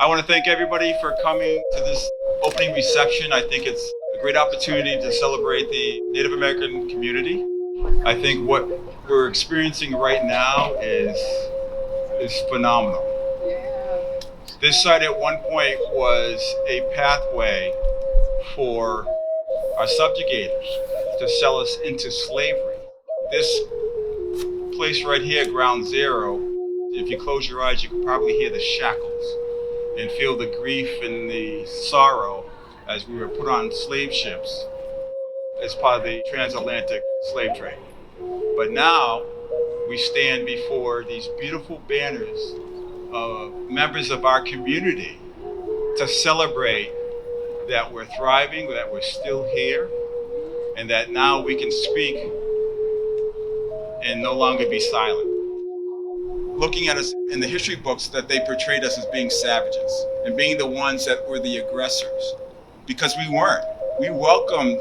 I want to thank everybody for coming to this opening reception. I think it's a great opportunity to celebrate the Native American community. I think what we're experiencing right now is phenomenal. This site at one point was a pathway for our subjugators to sell us into slavery. This place right here, Ground Zero, if you close your eyes, you can probably hear the shackles and feel the grief and the sorrow as we were put on slave ships as part of the transatlantic slave trade. But now we stand before these beautiful banners of members of our community to celebrate that we're thriving, that we're still here, and that now we can speak and no longer be silent. Looking at us in the history books, that they portrayed us as being savages and being the ones that were the aggressors, because we weren't. We welcomed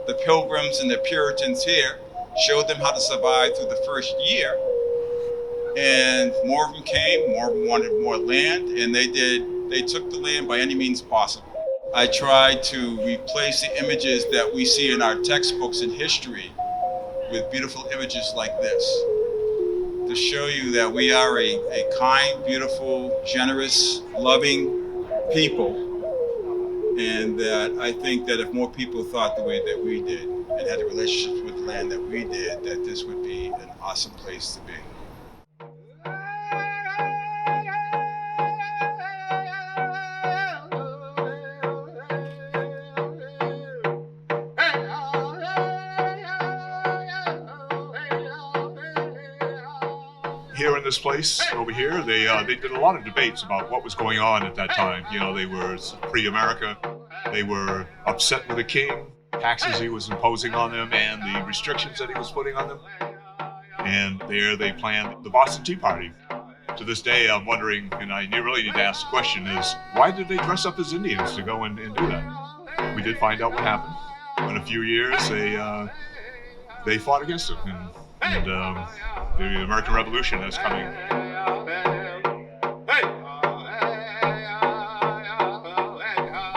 the Pilgrims and the Puritans here, showed them how to survive through the first year, and more of them came, more of them wanted more land, and they took the land by any means possible. I tried to replace the images that we see in our textbooks in history with beautiful images like this, to show you that we are a kind, beautiful, generous, loving people, and that I think that if more people thought the way that we did and had a relationship with the land that we did, that this would be an awesome place to be. Here in this place over here, they did a lot of debates about what was going on at that time. You know, they were pre-America. They were upset with the king, taxes he was imposing on them, and the restrictions that he was putting on them. And there they planned the Boston Tea Party. To this day, I'm wondering, and I really need to ask the question, is why did they dress up as Indians to go and do that? We did find out what happened. In a few years, they fought against it, and the American Revolution is coming.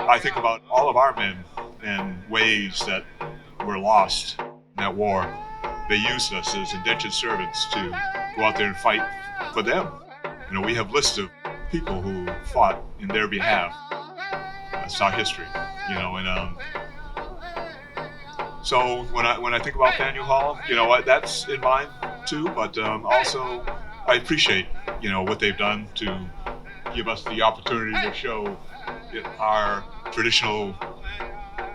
I think about all of our men and ways that were lost in that war. They used us as indentured servants to go out there and fight for them. You know, we have lists of people who fought in their behalf. That's our history, you know, and so when I think about Faneuil Hall, you know, that's in mind too, but also I appreciate, you know, what they've done to give us the opportunity to show our traditional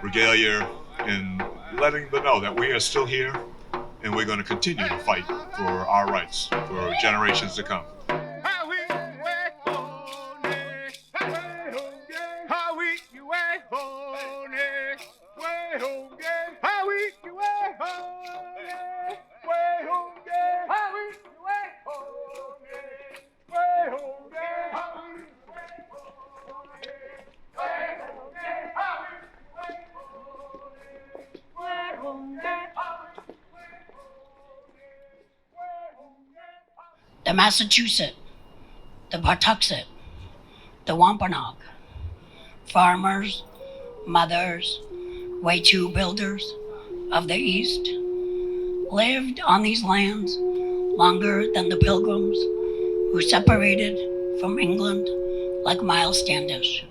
regalia and letting them know that we are still here and we're going to continue to fight for our rights for generations to come. The Massachusetts, the Patuxet, the Wampanoag, farmers, mothers, Waytu builders of the East, lived on these lands longer than the Pilgrims who separated from England like Miles Standish.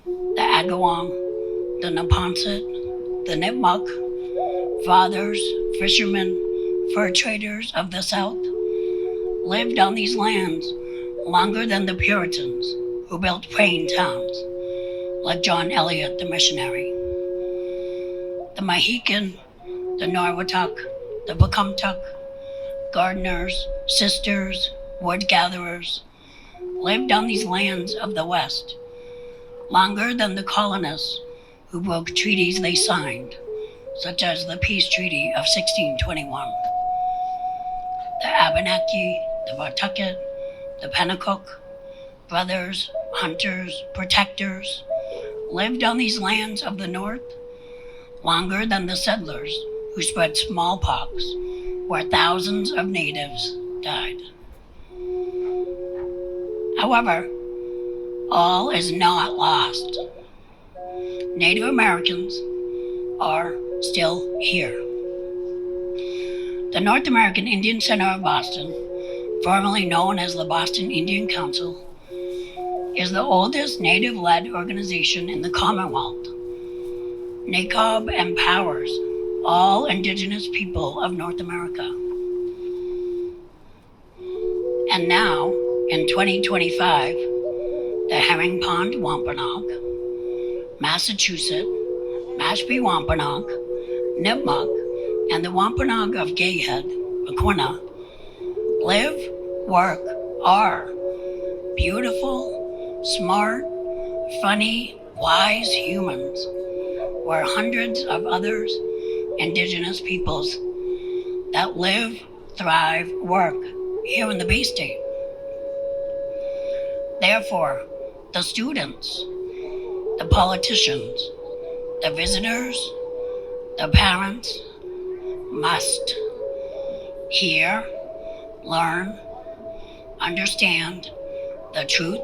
The Agawam, the Neponset, the Nipmuc, fathers, fishermen, fur traders of the South, lived on these lands longer than the Puritans who built praying towns, like John Eliot the missionary. The Mohican, the Norwottuck, the Pecumtuck, gardeners, sisters, wood gatherers, lived on these lands of the West longer than the colonists who broke treaties they signed, such as the Peace Treaty of 1621. The Abenaki, the Pawtucket, the Pennacook, brothers, hunters, protectors, lived on these lands of the North longer than the settlers who spread smallpox, where thousands of natives died. However, All is not lost. Native Americans are still here. The North American Indian Center of Boston, formerly known as the Boston Indian Council, is the oldest Native-led organization in the Commonwealth. NACOB empowers all Indigenous people of North America. And now, in 2025, the Herring Pond Wampanoag, Massachusetts, Mashpee Wampanoag, Nipmuc, and the Wampanoag of Gayhead, Aquinnah, live, work, are beautiful, smart, funny, wise humans, where hundreds of others Indigenous peoples that live, thrive, work here in the Bay State. Therefore, the students, the politicians, the visitors, the parents must hear, learn, understand the truth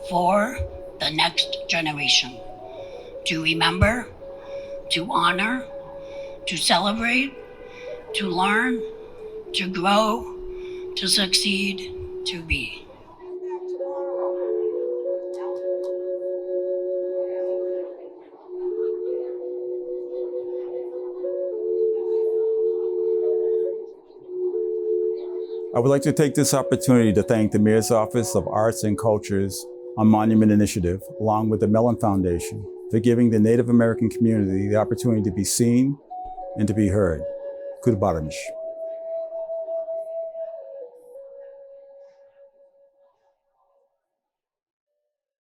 for the next generation, to remember, to honor, to celebrate, to learn, to grow, to succeed, to be. I would like to take this opportunity to thank the Mayor's Office of Arts and Cultures on Monument Initiative, along with the Mellon Foundation, for giving the Native American community the opportunity to be seen and to be heard. Kudabaramish.